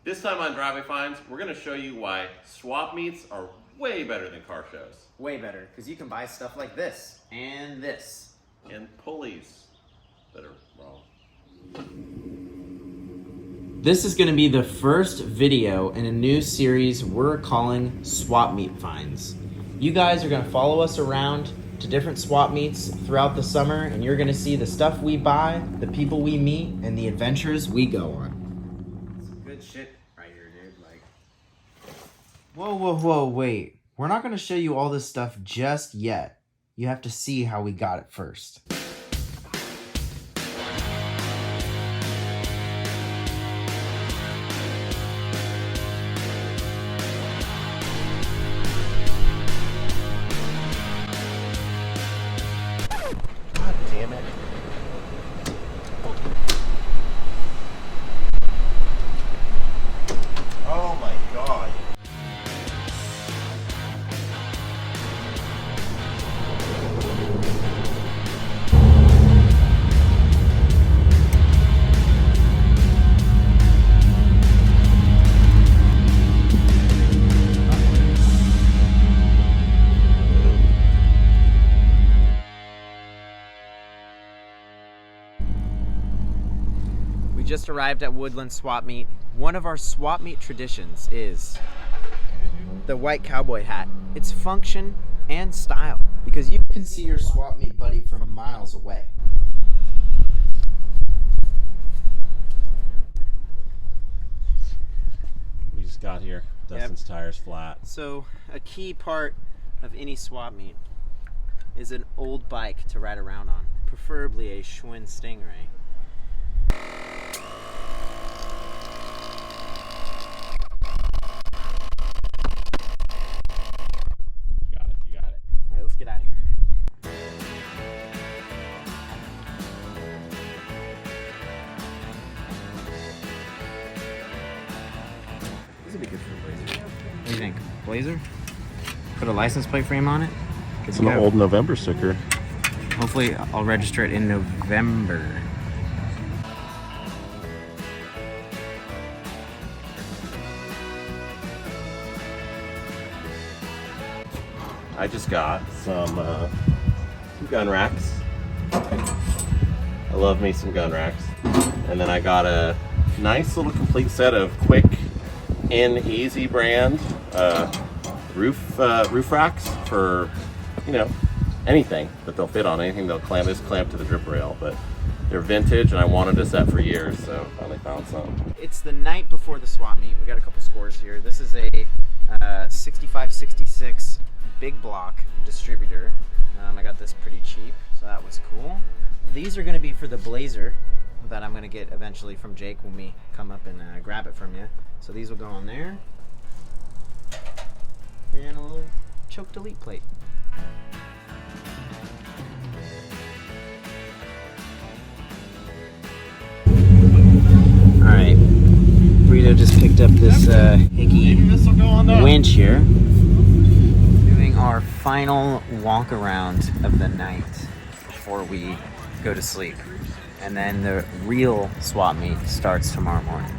This time on Driveway Finds, we're going to show you why swap meets are way better than car shows. Way better, because you can buy stuff like this, and this. And pulleys that are wrong. This is going to be the first video in a new series we're calling Swap Meet Finds. You guys are going to follow us around to different swap meets throughout the summer, and you're going to see the stuff we buy, the people we meet, and the adventures we go on. Some good shit right here, dude. Like, whoa, wait. We're not going to show you all this stuff just yet. You have to see how we got it first. God damn it. Oh my God. We just arrived at Woodland Swap Meet. One of our swap meet traditions is the white cowboy hat. It's function and style, because you can see your swap meet buddy from miles away. We just got here. Dustin's tire's flat. So a key part of any swap meet is an old bike to ride around on, preferably a Schwinn Stingray. You got it. All right, let's get out of here. This would be good for a Blazer. What do you think? Blazer? Put a license plate frame on it? It's an old November sticker. Hopefully I'll register it in November. I just got some gun racks. I love me some gun racks. And then I got a nice little complete set of Quick and Easy brand roof racks for, you know, anything that they'll fit on, anything they'll clamp. This clamp to the drip rail, but they're vintage and I wanted a set for years, so finally found some. It's the night before the swap meet. We got a couple scores here. This is a 6566 big block distributor. I got this pretty cheap, so that was cool. These are going to be for the Blazer that I'm going to get eventually from Jake when we come up and grab it from you. So these will go on there. And a little choke delete plate. Alright, Burrito just picked up this Hickey winch here. Doing our final walk around of the night before we go to sleep. And then the real swap meet starts tomorrow morning.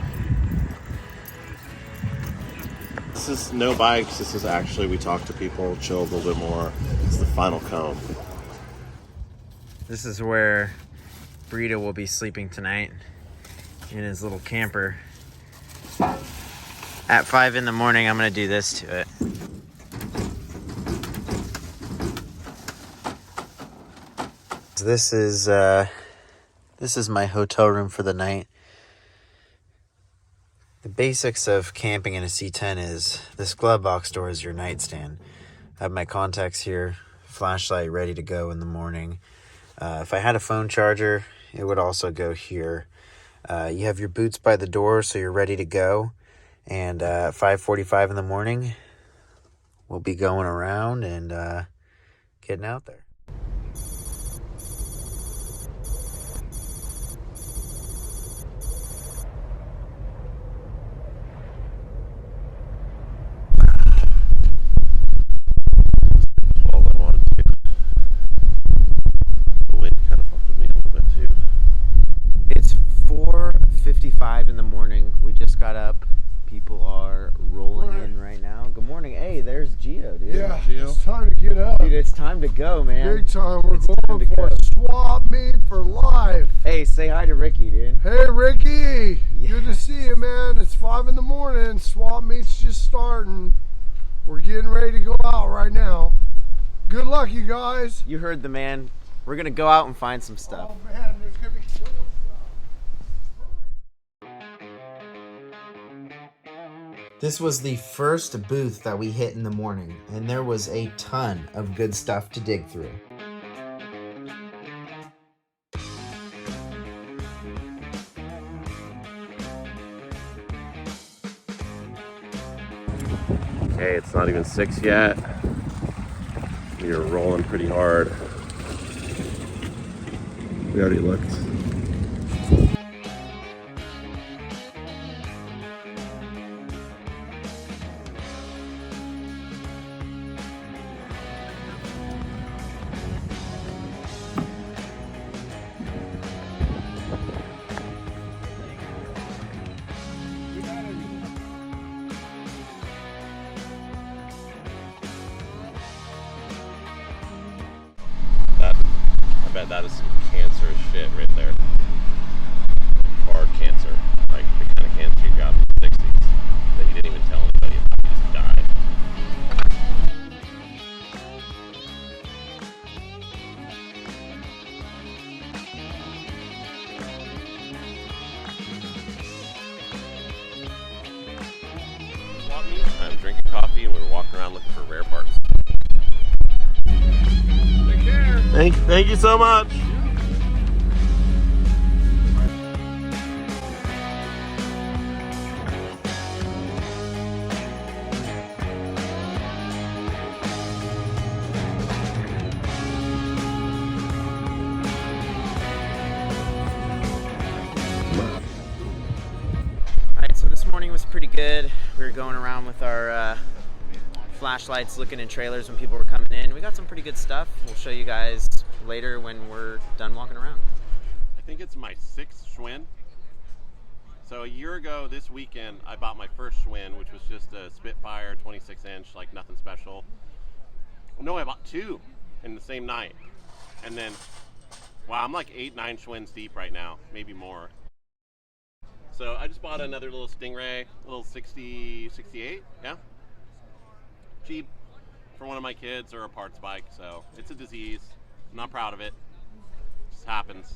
This is no bikes, this is actually, we talk to people, chill a little bit more. It's the final comb. This is where Burrito will be sleeping tonight in his little camper. At 5 in the morning, I'm gonna do this to it. This is my hotel room for the night. The basics of camping in a C10 is this glove box door is your nightstand. I have my contacts here, flashlight ready to go in the morning. If I had a phone charger, it would also go here. You have your boots by the door, so you're ready to go. And at 5:45 in the morning, we'll be going around and getting out there. It's 4:55 in the morning. We just got up. deal. It's time to get up. Dude, it's time to go, man. Big time. We're It's time going to for go. a swap meet for life. Hey, say hi to Ricky, dude. Hey, Ricky. Good to Yes. see you, man. It's 5 in the morning. Swap meet's just starting. We're getting ready to go out right now. Good luck, you guys. You heard the man. We're going to go out and find some stuff. Oh, man, there's going to be so much stuff. This was the first booth that we hit in the morning, and there was a ton of good stuff to dig through. Okay, it's not even 6 yet. We are rolling pretty hard. We already looked. I bet that is some cancerous shit right there. Hard cancer. Like the kind of cancer you got in the 60s that you didn't even tell anybody about. You just died. I'm drinking coffee and we were walking around looking for rare parts. Take care. Thank you so much. Alright, so this morning was pretty good. We were going around with our flashlights looking in trailers when people were coming in. We got some pretty good stuff. We'll show you guys later when we're done walking around. I think it's my 6th Schwinn. So a year ago this weekend, I bought my first Schwinn, which was just a Spitfire 26-inch, like nothing special. No, I bought 2 in the same night. And then, wow, I'm like 8-9 Schwinns deep right now, maybe more. So I just bought another little Stingray, little 68, yeah? Cheap for one of my kids or a parts bike, so it's a disease. I'm not proud of it. Just happens.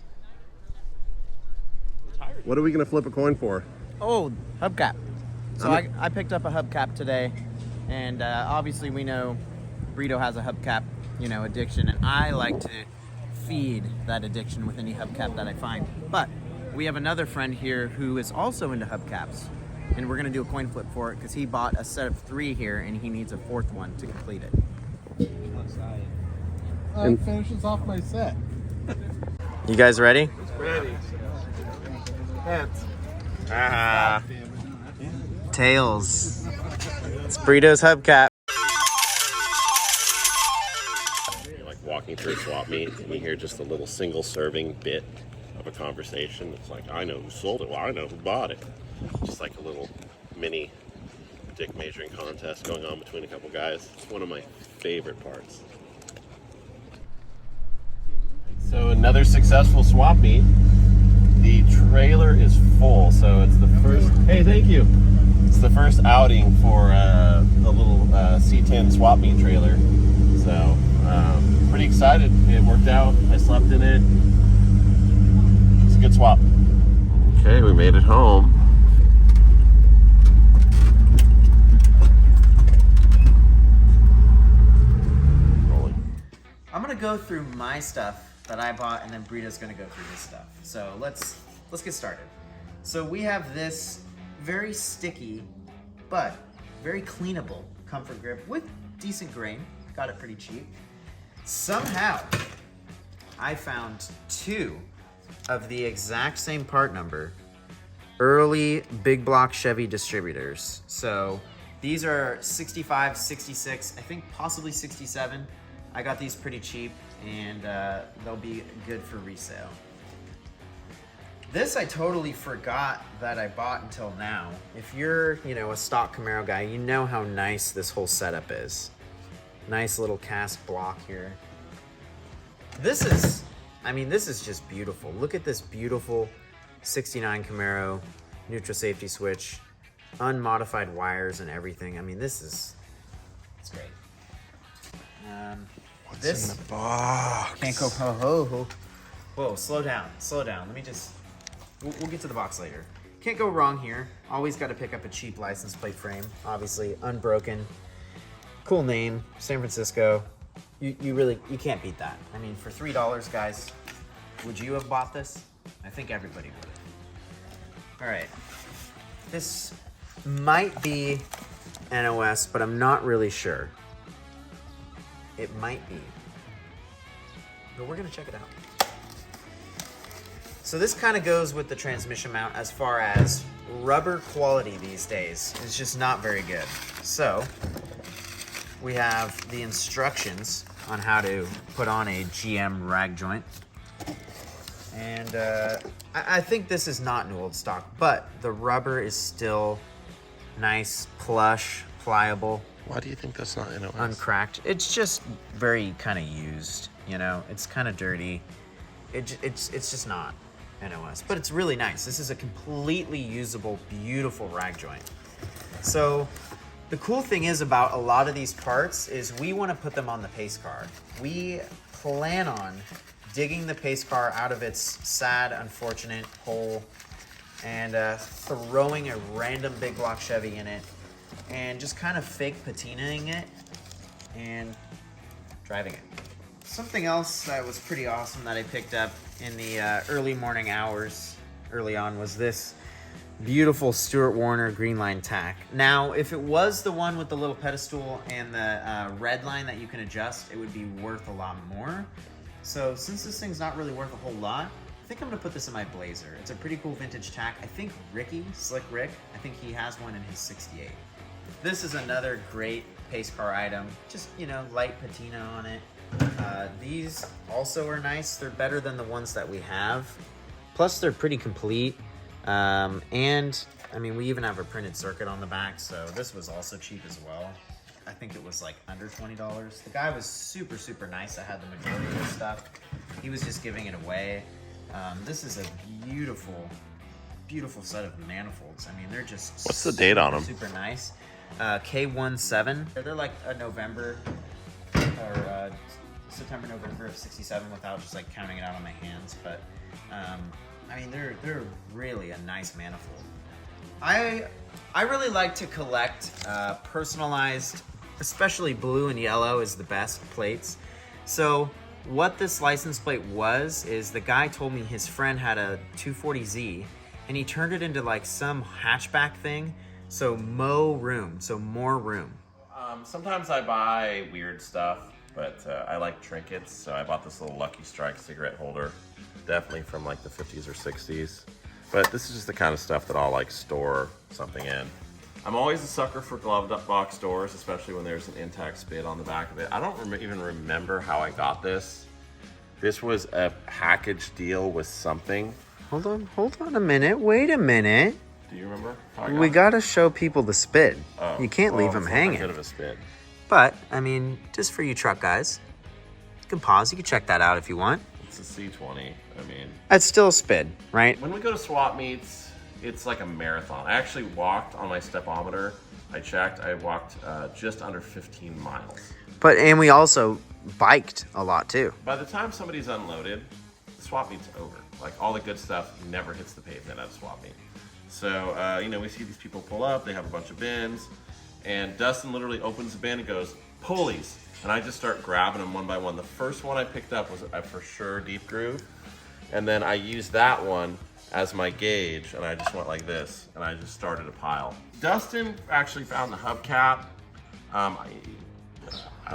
What are we gonna flip a coin for? Oh, hubcap. So I picked up a hubcap today, and obviously we know Brito has a hubcap, addiction, and I like to feed that addiction with any hubcap that I find. But we have another friend here who is also into hubcaps, and we're gonna do a coin flip for it because he bought a set of 3 here, and he needs a 4th one to complete it. Finishes off my set. You guys ready? Ready. Heads. Ah. Tails. It's Brito's hubcap. You're like walking through a swap meet and you hear just a little single serving bit of a conversation. It's like, I know who sold it. Well, I know who bought it. Just like a little mini dick measuring contest going on between a couple guys. It's one of my favorite parts. So another successful swap meet. The trailer is full, so it's the first. Hey, thank you. It's the first outing for the little C10 swap meet trailer. So pretty excited. It worked out. I slept in it. It's a good swap. Okay, we made it home. I'm gonna go through my stuff that I bought, and then Brito's gonna go through his stuff. So let's get started. So we have this very sticky, but very cleanable comfort grip with decent grain. Got it pretty cheap. Somehow, I found 2 of the exact same part number, early big block Chevy distributors. So these are 65, 66, I think possibly 67. I got these pretty cheap, and they'll be good for resale. This I totally forgot that I bought until now. If you're, a stock Camaro guy, you know how nice this whole setup is. Nice little cast block here. This is, I mean, this is just beautiful. Look at this beautiful 69 Camaro, neutral safety switch, unmodified wires and everything. I mean, it's great. What's in the box? Can't go ho. Whoa, slow down. Let me just, we'll get to the box later. Can't go wrong here. Always got to pick up a cheap license plate frame. Obviously, unbroken. Cool name, San Francisco. You can't beat that. I mean, for $3, guys, would you have bought this? I think everybody would have. All right. This might be NOS, but I'm not really sure. It might be. But we're going to check it out. So this kind of goes with the transmission mount as far as rubber quality these days. It's just not very good. So we have the instructions on how to put on a GM rag joint. And I think this is not an old stock, but the rubber is still nice, plush, pliable. Why do you think that's not NOS? Uncracked. It's just very kind of used, you know? It's kind of dirty. It's just not NOS, but it's really nice. This is a completely usable, beautiful rag joint. So the cool thing is about a lot of these parts is we want to put them on the pace car. We plan on digging the pace car out of its sad, unfortunate hole and throwing a random big block Chevy in it and just kind of fake patinaing it and driving it. Something else that was pretty awesome that I picked up in the early morning hours early on was this beautiful Stuart Warner green line tack. Now, if it was the one with the little pedestal and the red line that you can adjust, it would be worth a lot more. So since this thing's not really worth a whole lot, I think I'm gonna put this in my Blazer. It's a pretty cool vintage tack. I think Ricky, Slick Rick, I think he has one in his 68. This is another great pace car item. Just, you know, light patina on it. These also are nice. They're better than the ones that we have. Plus they're pretty complete. And I mean, we even have a printed circuit on the back, so this was also cheap as well. I think it was like under $20. The guy was super, super nice. I had the majority of the stuff. He was just giving it away. This is a beautiful, beautiful set of manifolds. I mean, they're just What's the date on them? Super nice. K17. They're like a November or September, November of 67 without just like counting it out on my hands. But I mean, they're really a nice manifold. I really like to collect personalized, especially blue and yellow is the best plates. So what this license plate was is the guy told me his friend had a 240Z and he turned it into like some hatchback thing. So more room. Sometimes I buy weird stuff, but I like trinkets. So I bought this little Lucky Strike cigarette holder, definitely from like the 50s or 60s. But this is just the kind of stuff that I'll like store something in. I'm always a sucker for gloved up box doors, especially when there's an intact spid on the back of it. I don't even remember how I got this. This was a package deal with something. Hold on a minute. Wait a minute. Do you remember how I got We it? gotta show people the spid. Oh, You can't leave them it's not that hanging. good of a spid. But, I mean, just for you truck guys, you can pause. You can check that out if you want. It's a C20. I mean, It's still a spid, right? when we go to swap meets, it's like a marathon. I actually walked on my stepometer. I checked. I walked just under 15 miles. And we also biked a lot too. By the time somebody's unloaded, the swap meet's over. Like all the good stuff never hits the pavement at a swap meet. So, you know, we see these people pull up. They have a bunch of bins. And Dustin literally opens the bin and goes, pulleys. And I just start grabbing them one by one. The first one I picked up was a for sure deep groove. And then I used that one as my gauge. And I just went like this. And I just started a pile. Dustin actually found the hubcap. I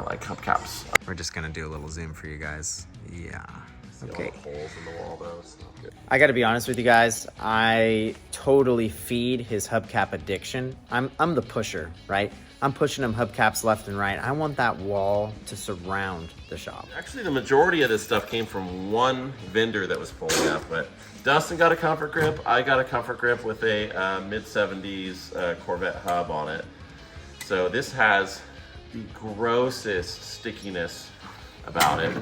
like hubcaps. We're just gonna do a little zoom for you guys. Yeah. See all Okay. the holes in the wall though. It's not good. I gotta be honest with you guys. I totally feed his hubcap addiction. I'm the pusher, right? I'm pushing him hubcaps left and right. I want that wall to surround the shop. Actually, the majority of this stuff came from one vendor that was pulling up, but Dustin got a comfort grip. I got a comfort grip with a mid-70s Corvette hub on it. So this has the grossest stickiness about it.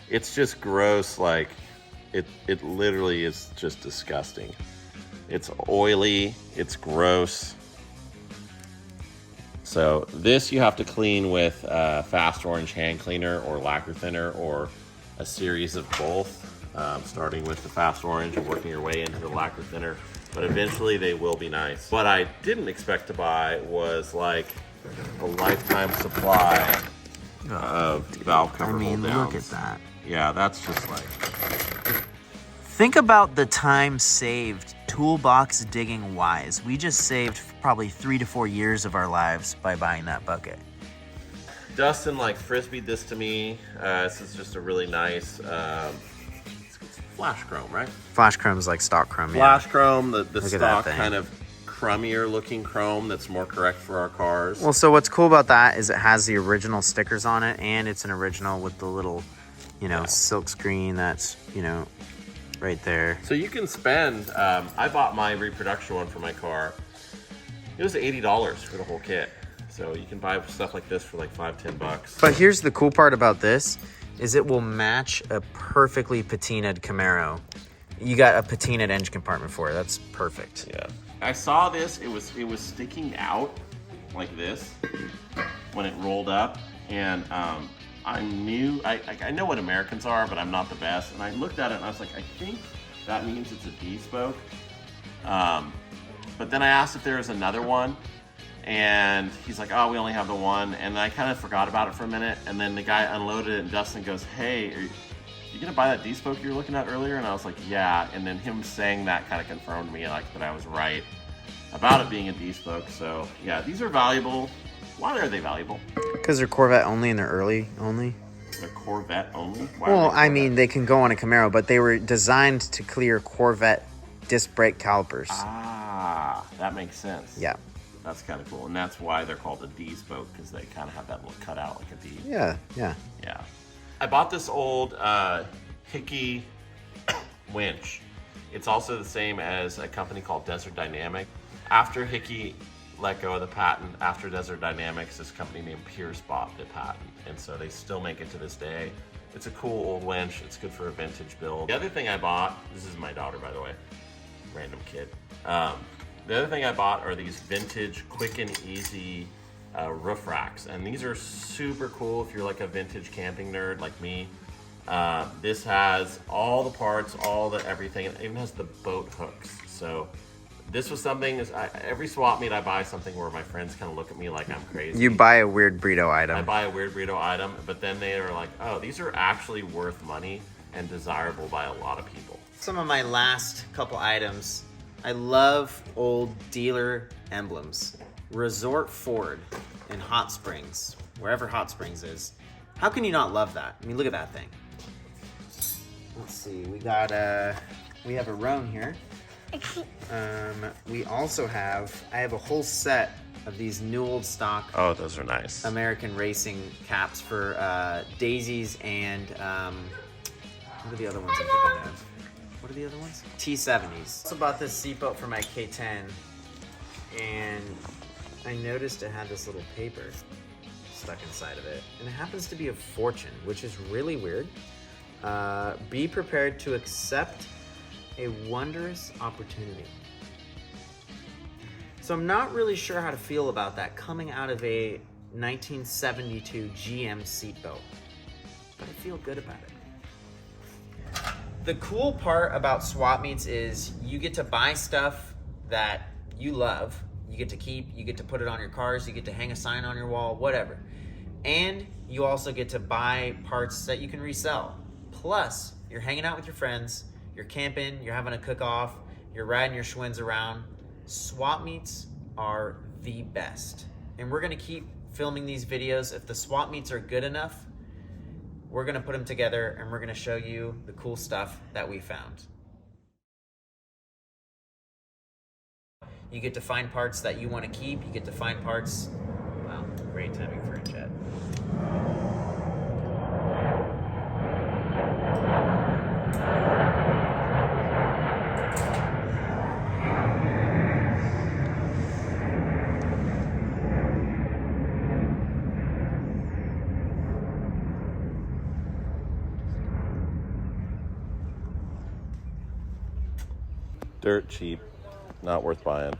It's just gross, like it literally is just disgusting. It's oily, it's gross. So this you have to clean with Fast Orange hand cleaner or lacquer thinner or a series of both, starting with the Fast Orange and working your way into the lacquer thinner. But eventually they will be nice. What I didn't expect to buy was like a lifetime supply of valve cover hold downs. Look at that. Yeah, that's just like... Think about the time saved toolbox digging wise. We just saved probably 3 to 4 years of our lives by buying that bucket. Dustin like frisbeed this to me. This is just a really nice it's flash chrome, right? Flash chrome's like stock chrome. Flash chrome, the Look at stock that thing. kind of chromier looking chrome that's more correct for our cars. Well, so what's cool about that is it has the original stickers on it, and it's an original with the little, silk screen that's, right there. So you can spend, I bought my reproduction one for my car. It was $80 for the whole kit. So you can buy stuff like this for like $5-10. But here's the cool part about this, is it will match a perfectly patinaed Camaro. You got a patinaed engine compartment for it. That's perfect. Yeah. I saw this, it was sticking out like this when it rolled up. And I knew, I know what Americans are, but I'm not the best. And I looked at it and I was like, I think that means it's a D-spoke. But then I asked if there was another one, and he's like, oh, we only have the one. And I kind of forgot about it for a minute. And then the guy unloaded it, and Dustin goes, hey, are you gonna buy that D-spoke you were looking at earlier? And I was like, yeah. And then him saying that kind of confirmed me like that I was right about it being a D-spoke. So yeah, these are valuable. Why are they valuable? Because they're Corvette only and they're early only. They're Corvette only? Well, I mean, they can go on a Camaro, but they were designed to clear Corvette disc brake calipers. Ah, that makes sense. Yeah. That's kind of cool. And that's why they're called a D-spoke, because they kind of have that little cutout like a D. Yeah, yeah. Yeah. I bought this old Hickey winch. It's also the same as a company called Desert Dynamic. After Hickey let go of the patent, after Desert Dynamics, this company named Pierce bought the patent. And so they still make it to this day. It's a cool old winch. It's good for a vintage build. The other thing I bought, this is my daughter, by the way, random kid. The other thing I bought are these vintage quick and easy roof racks. And these are super cool if you're like a vintage camping nerd like me. This has all the parts, all the everything. It even has the boat hooks. So this was something, every swap meet I buy something where my friends kind of look at me like I'm crazy. You buy a weird burrito item. I buy a weird burrito item, but then they are like, oh, these are actually worth money and desirable by a lot of people. Some of my last couple items. I love old dealer emblems. Resort Ford in Hot Springs, wherever Hot Springs is. How can you not love that? I mean, look at that thing. Let's see, we have a Roan here. We also I have a whole set of these new old stock Oh, those are nice. American racing caps for Daisies and what are the other ones I'm thinking of? What are the other ones? T70s. Also bought this seatbelt for my K10, and I noticed it had this little paper stuck inside of it, and it happens to be a fortune, which is really weird. Be prepared to accept a wondrous opportunity. So I'm not really sure how to feel about that coming out of a 1972 GM seatbelt, but I feel good about it. The cool part about swap meets is you get to buy stuff that you love, you get to keep, you get to put it on your cars, you get to hang a sign on your wall, whatever. And you also get to buy parts that you can resell. Plus, you're hanging out with your friends, you're camping, you're having a cook-off, you're riding your Schwinn's around. Swap meets are the best. And we're gonna keep filming these videos. If the swap meets are good enough, we're gonna put them together and we're gonna show you the cool stuff that we found. You get to find parts that you wanna keep, you get to find parts, wow, great timing for a jet. Dirt cheap. Not worth buying.